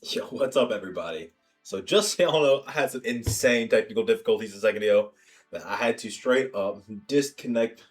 Yo, what's up, everybody? So, just so y'all know, I had some insane technical difficulties a second ago that I had to straight up disconnect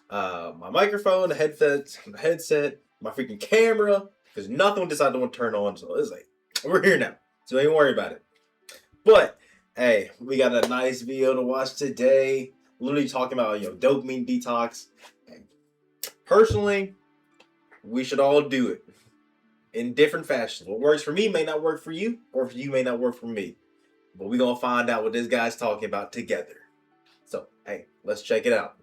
my microphone, the headset, my freaking camera, because nothing decided to want to turn on. So, it's like, we're here now. So, don't even worry about it. But, hey, we got a nice video to watch today. Literally talking about, dopamine detox. Personally, we should all do it in different fashions. What works for me may not work for you, or for you may not work for me. But we're going to find out what this guy's talking about together. So, hey, let's check it out.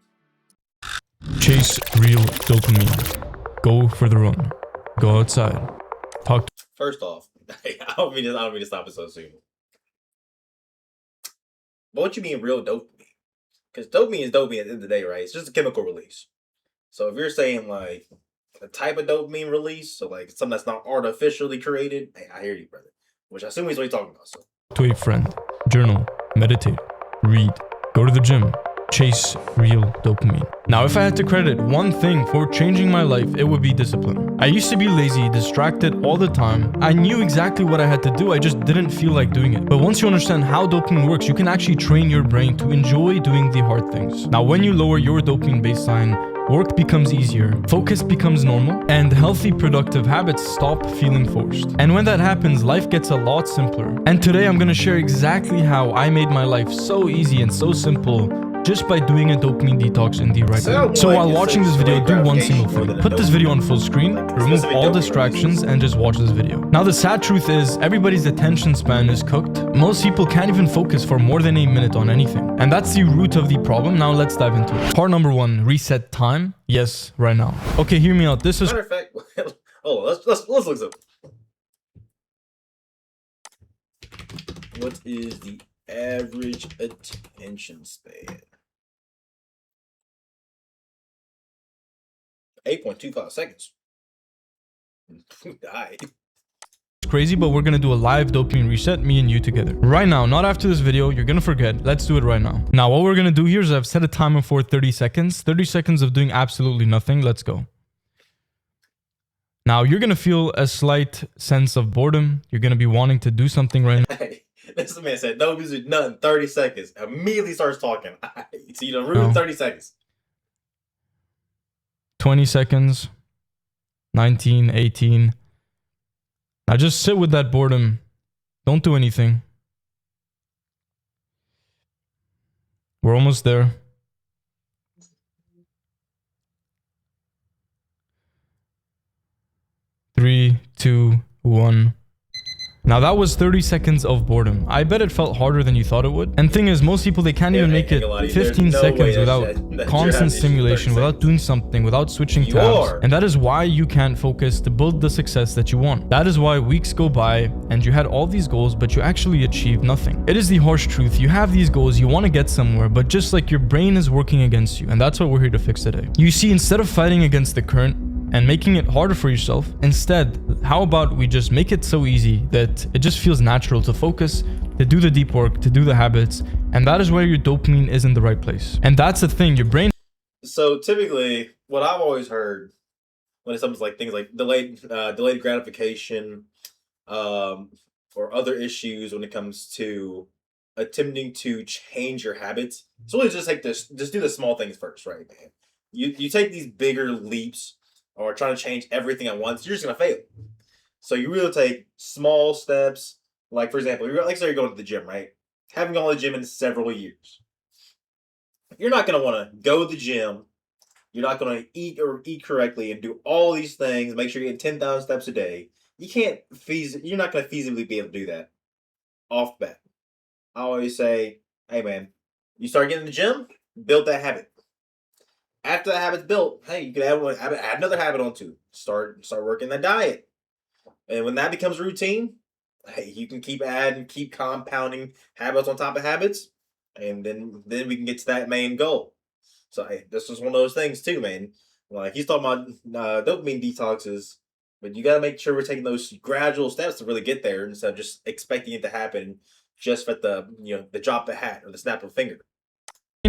Chase real dopamine. Go for the run. Go outside. Talk. First off, hey, I don't mean to stop it so soon. But what you mean real dopamine? Because dopamine is dopamine at the end of the day, right? It's just a chemical release. So if you're saying like a type of dopamine release, so like something that's not artificially created, hey, I hear you, brother. Which I assume is what you're talking about. So To a friend. Journal. Meditate. Read. Go to the gym. Chase real dopamine. Now, if I had to credit one thing for changing my life, it would be discipline. I used to be lazy, distracted all the time. I knew exactly what I had to do, I just didn't feel like doing it. But once you understand how dopamine works, you can actually train your brain to enjoy doing the hard things. Now, when you lower your dopamine baseline, work becomes easier, focus becomes normal, and healthy productive habits stop feeling forced. And when that happens, life gets a lot simpler. And today I'm gonna share exactly how I made my life so easy and so simple just by doing a dopamine detox in the right way. So while watching this video, do one single thing. Put this video on full screen, remove all distractions, and just watch this video. Now, the sad truth is, everybody's attention span is cooked. Most people can't even focus for more than a minute on anything. And that's the root of the problem. Now let's dive into it. Part number one, reset time. Yes, right now. Okay, hear me out. This is... matter of fact, oh, let's look this up. What is the average attention span? 8.25 seconds. Die. crazy, but we're gonna do a live dopamine reset, me and you together. Right now, not after this video, you're gonna forget. Let's do it right now. Now, what we're gonna do here is I've set a timer for 30 seconds. 30 seconds of doing absolutely nothing. Let's go. Now, you're gonna feel a slight sense of boredom. You're gonna be wanting to do something right now. Hey, this man said, no music, nothing, 30 seconds. Immediately starts talking. So you done ruined 30 seconds. 20 seconds. 19, 18. Now just sit with that boredom. Don't do anything. We're almost there. 3, 2, 1. Now that was 30 seconds of boredom. I bet it felt harder than you thought it would. And thing is, most people, they can't even make it 15 seconds without constant stimulation, without doing something, without switching tabs. And that is why you can't focus to build the success that you want. That is why weeks go by and you had all these goals, but you actually achieved nothing. It is the harsh truth. You have these goals, you want to get somewhere, but just like your brain is working against you. And that's what we're here to fix today. You see, instead of fighting against the current, and making it harder for yourself, instead, how about we just make it so easy that it just feels natural to focus, to do the deep work, to do the habits, and that is where your dopamine is in the right place. And that's the thing, your brain... So typically, what I've always heard when it comes to like things like delayed gratification, or other issues when it comes to attempting to change your habits, it's really just like this, just do the small things first, right, man? You take these bigger leaps or trying to change everything at once, you're just gonna fail. So you really take small steps. Like for example, say you're going to the gym, right? Haven't gone to the gym in several years. You're not gonna want to go to the gym. You're not gonna eat correctly and do all these things. Make sure you're getting 10,000 steps a day. You're not gonna feasibly be able to do that off bat. I always say, hey man, you start getting in the gym, build that habit. After that habit's built, hey, you can add another habit onto. Start working that diet. And when that becomes routine, hey, you can keep compounding habits on top of habits, and then we can get to that main goal. So hey, this is one of those things too, man. Like he's talking about dopamine detoxes, but you got to make sure we're taking those gradual steps to really get there instead of just expecting it to happen just at the drop of a hat or the snap of a finger.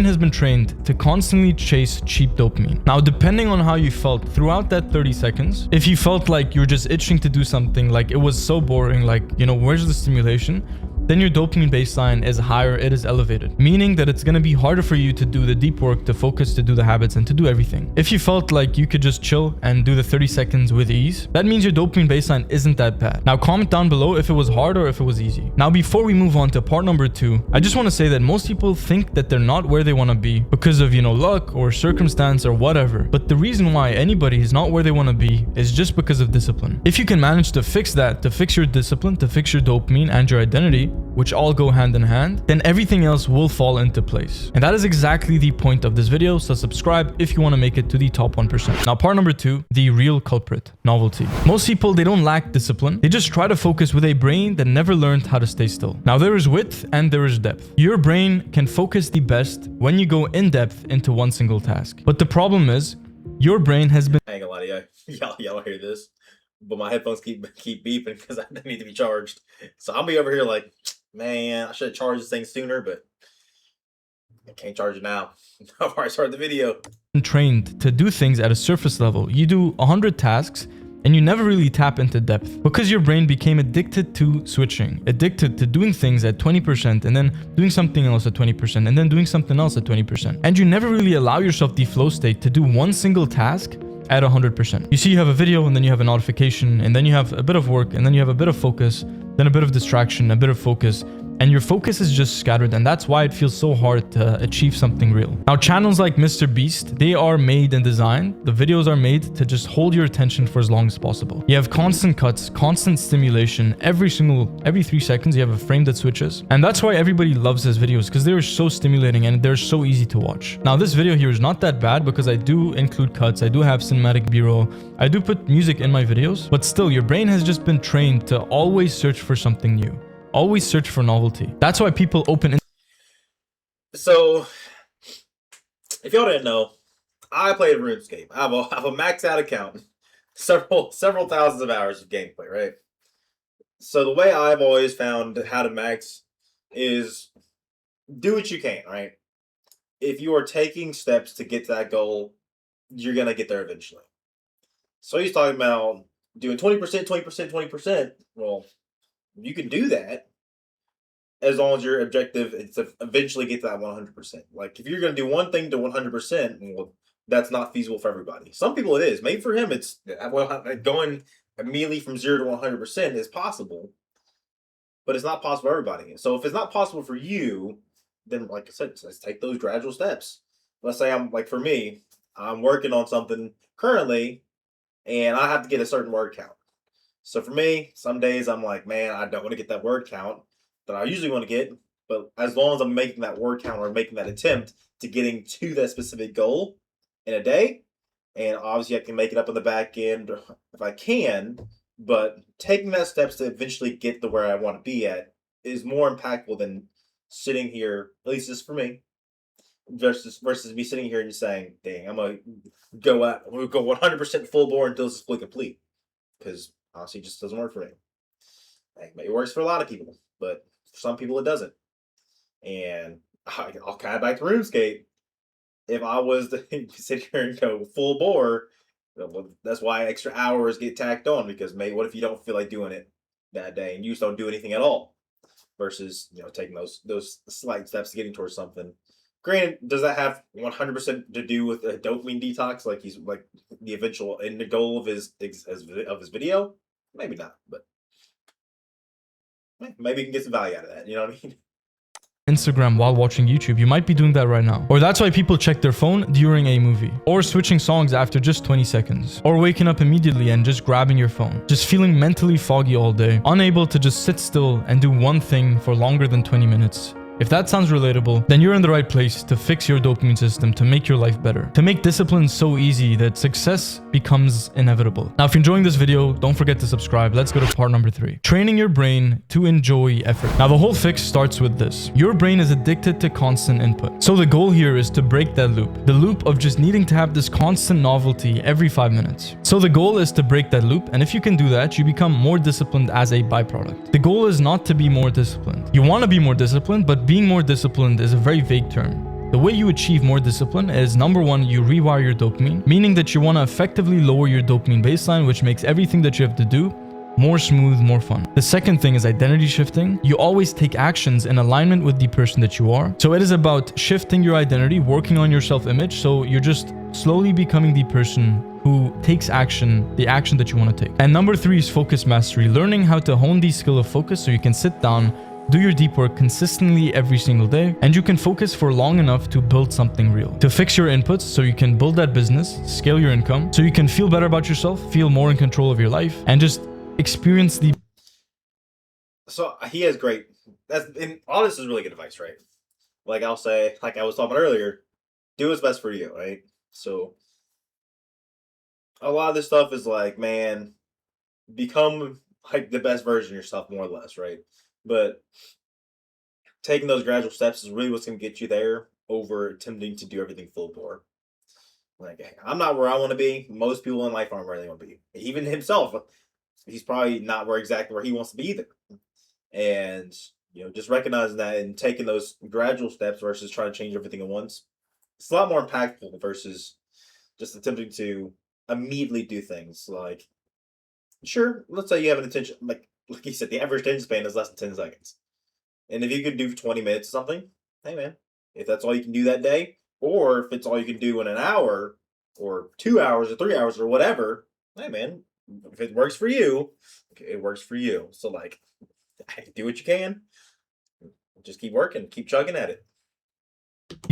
has been trained to constantly chase cheap dopamine. Now, depending on how you felt throughout that 30 seconds, if you felt like you were just itching to do something, like it was so boring, like, you know, where's the stimulation? Then your dopamine baseline is higher, it is elevated, meaning that it's going to be harder for you to do the deep work, to focus, to do the habits, and to do everything. If you felt like you could just chill and do the 30 seconds with ease, that means your dopamine baseline isn't that bad. Now, comment down below if it was hard or if it was easy. Now, before we move on to part number 2, I just want to say that most people think that they're not where they want to be because of, you know, luck or circumstance or whatever. But the reason why anybody is not where they want to be is just because of discipline. If you can manage to fix that, to fix your discipline, to fix your dopamine and your identity, which all go hand in hand, then everything else will fall into place. And that is exactly the point of this video, so subscribe if you want to make it to the top 1%. Now, part number 2, the real culprit, novelty. Most people, they don't lack discipline. They just try to focus with a brain that never learned how to stay still. Now, there is width and there is depth. Your brain can focus the best when you go in depth into one single task. But the problem is, your brain has been... I ain't gonna lie to you. Y'all hear this, but my headphones keep beeping because I need to be charged. So I'll be over here like, man, I should have charged this thing sooner, but I can't charge it now. I've already started the video. Trained to do things at a surface level. You do 100 tasks and you never really tap into depth because your brain became addicted to switching, addicted to doing things at 20% and then doing something else at 20% and then doing something else at 20%. And you never really allow yourself the flow state to do one single task at 100%. You see, you have a video and then you have a notification and then you have a bit of work and then you have a bit of focus, then a bit of distraction, a bit of focus, and your focus is just scattered, and that's why it feels so hard to achieve something real. Now, channels like Mr. Beast, they are made and designed, the videos are made to just hold your attention for as long as possible. You have constant cuts, constant stimulation, every 3 seconds you have a frame that switches, and that's why everybody loves his videos, because they're so stimulating and they're so easy to watch. Now, this video here is not that bad because I do include cuts, I do have cinematic b-roll, I do put music in my videos, but still, your brain has just been trained to always search for something new. Always search for novelty. That's why people open... So, if y'all didn't know, I played RuneScape. I have a maxed out account. Several thousands of hours of gameplay, right? So the way I've always found how to max is do what you can, right? If you are taking steps to get to that goal, you're going to get there eventually. So he's talking about doing 20%, 20%, 20%. Well, you can do that as long as your objective is to eventually get to that 100%. Like, if you're going to do one thing to 100%, well, that's not feasible for everybody. Some people it is. Maybe for him, it's going immediately from 0 to 100% is possible, but it's not possible for everybody. So if it's not possible for you, then like I said, let's take those gradual steps. Let's say I'm like, for me, I'm working on something currently, and I have to get a certain word count. So for me, some days I'm like, man, I don't want to get that word count that I usually want to get. But as long as I'm making that word count or making that attempt to getting to that specific goal in a day, and obviously I can make it up on the back end if I can, but taking that steps to eventually get to where I want to be at is more impactful than sitting here, at least this is for me, versus me sitting here and just saying, dang, I'm going to go 100% full bore until this is fully complete. Because honestly, it just doesn't work for me. Like, it works for a lot of people, but for some people it doesn't. And I'll kind of back to RuneScape. If I was to sit here and go full bore, well, that's why extra hours get tacked on, because maybe what if you don't feel like doing it that day and you just don't do anything at all? Versus, you know, taking those slight steps to getting towards something. Granted, does that have 100% to do with a dopamine detox, like he's like the eventual end goal of his video? Maybe not, but maybe you can get some value out of that. You know what I mean? Instagram while watching YouTube, you might be doing that right now. Or that's why people check their phone during a movie. Or switching songs after just 20 seconds. Or waking up immediately and just grabbing your phone. Just feeling mentally foggy all day. Unable to just sit still and do one thing for longer than 20 minutes. If that sounds relatable, then you're in the right place to fix your dopamine system, to make your life better, to make discipline so easy that success becomes inevitable. Now, if you're enjoying this video, don't forget to subscribe. Let's go to part number 3. Training your brain to enjoy effort. Now, the whole fix starts with this. Your brain is addicted to constant input. So the goal here is to break that loop. The loop of just needing to have this constant novelty every 5 minutes. So the goal is to break that loop, and if you can do that, you become more disciplined as a byproduct. The goal is not to be more disciplined. You want to be more disciplined, but being more disciplined is a very vague term. The way you achieve more discipline is number one, you rewire your dopamine, meaning that you want to effectively lower your dopamine baseline, which makes everything that you have to do more smooth, more fun. The second thing is identity shifting. You always take actions in alignment with the person that you are. So it is about shifting your identity, working on your self-image. So you're just slowly becoming the person who takes action, the action that you want to take. And number three is focus mastery, learning how to hone the skill of focus so you can sit down, do your deep work consistently every single day, and you can focus for long enough to build something real. To fix your inputs so you can build that business, scale your income, so you can feel better about yourself, feel more in control of your life, and just experience the... So he has great, and all this is really good advice, right? Like I'll say, like I was talking about earlier, do what's best for you, right? So a lot of this stuff is like, man, become like the best version of yourself, more or less, right? But taking those gradual steps is really what's going to get you there over attempting to do everything full bore. Like, I'm not where I want to be. Most people in life aren't where they want to be. Even himself, he's probably not exactly where he wants to be either. And, just recognizing that and taking those gradual steps versus trying to change everything at once, it's a lot more impactful versus just attempting to immediately do things. Like, sure, let's say you have an attention, like you said, the average attention span is less than 10 seconds. And if you could do 20 minutes or something, hey man, if that's all you can do that day, or if it's all you can do in an hour or 2 hours or 3 hours or whatever, hey man, if it works for you, okay, it works for you. So like, do what you can. Just keep working, keep chugging at it.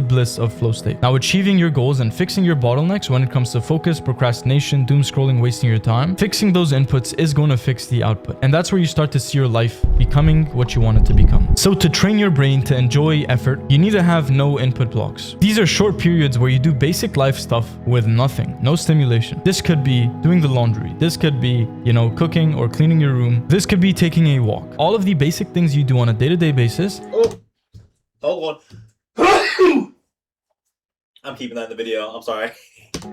bliss of flow state. Now, achieving your goals and fixing your bottlenecks when it comes to focus, procrastination, doom scrolling, wasting your time, fixing those inputs is going to fix the output. And that's where you start to see your life becoming what you want it to become. So to train your brain to enjoy effort, you need to have no input blocks. These are short periods where you do basic life stuff with nothing, no stimulation. This could be doing the laundry. This could be, cooking or cleaning your room. This could be taking a walk. All of the basic things you do on a day-to-day basis. Oh, hold on. I'm keeping that in the video. I'm sorry.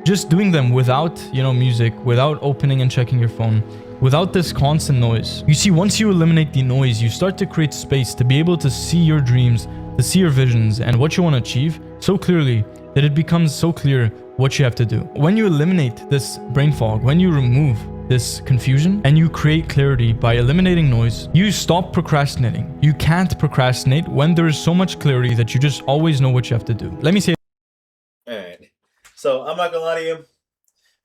Just doing them without, music, without opening and checking your phone, without this constant noise. You see, once you eliminate the noise, you start to create space to be able to see your dreams, to see your visions and what you want to achieve so clearly that it becomes so clear what you have to do. When you eliminate this brain fog, when you remove this confusion and you create clarity by eliminating noise, you stop procrastinating. You can't procrastinate when there is so much clarity that you just always know what you have to do. Let me say. Alright. So I'm not gonna lie to you.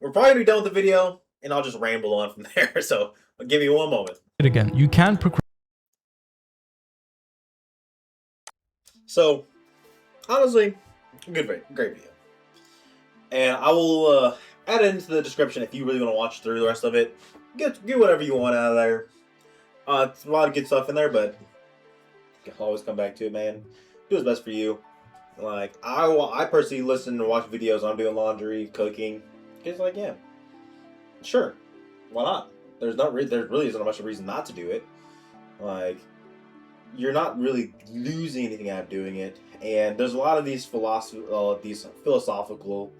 We're probably gonna be done with the video and I'll just ramble on from there. So give me one moment. It again. You can't procrastinate. So honestly, great video. And I will add it into the description if you really want to watch through the rest of it. Get whatever you want out of there. It's a lot of good stuff in there, but you can always come back to it, man. Do what's best for you. Like I personally listen and watch videos when I'm doing laundry, cooking. It's like, yeah, sure, why not? There really isn't much of a reason not to do it. Like, you're not really losing anything out of doing it. And there's a lot of these philosophical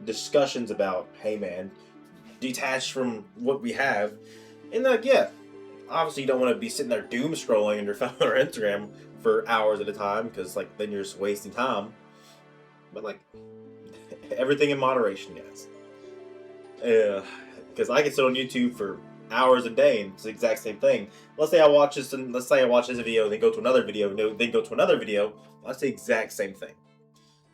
discussions about, hey man, detach from what we have. And like, yeah, obviously you don't want to be sitting there doom scrolling on your phone or Instagram for hours at a time, because like then you're just wasting time. But like, everything in moderation, guys. Because I can sit on YouTube for hours a day and it's the exact same thing. Let's say I watch this video, then go to another video, then go to another video. That's the exact same thing.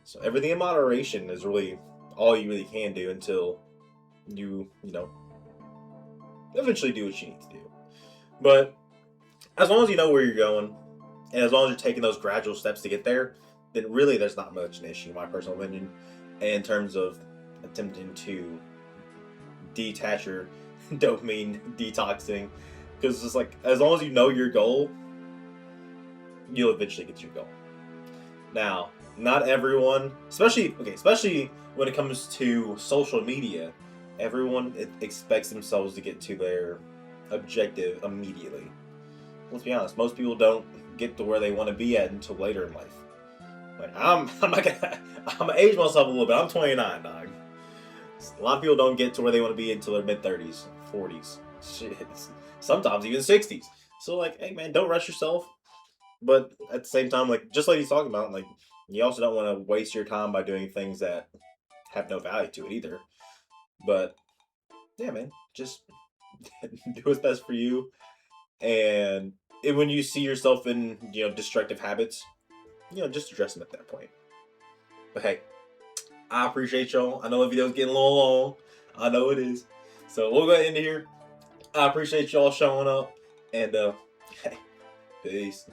So everything in moderation is really all you really can do until you eventually do what you need to do. But as long as you know where you're going, and as long as you're taking those gradual steps to get there, then really there's not much an issue, in my personal opinion, in terms of attempting to detach your dopamine detoxing. Because it's like, as long as you know your goal, you'll eventually get your goal. Now, not everyone, especially when it comes to social media, everyone expects themselves to get to their objective immediately. Let's be honest, most people don't get to where they want to be at until later in life. Like, I'm gonna age myself a little bit. I'm 29, dog. A lot of people don't get to where they want to be until their mid-30s, 40s, shit, sometimes even 60s. So like, hey man, don't rush yourself. But at the same time, like, just like he's talking about, like, You also don't want to waste your time by doing things that have no value to it either. But yeah, man, just do what's best for you. And when you see yourself in, destructive habits, just address them at that point. But hey, I appreciate y'all. I know the video's getting a little long. I know it is. So we'll go ahead and end it here. I appreciate y'all showing up. And hey, peace.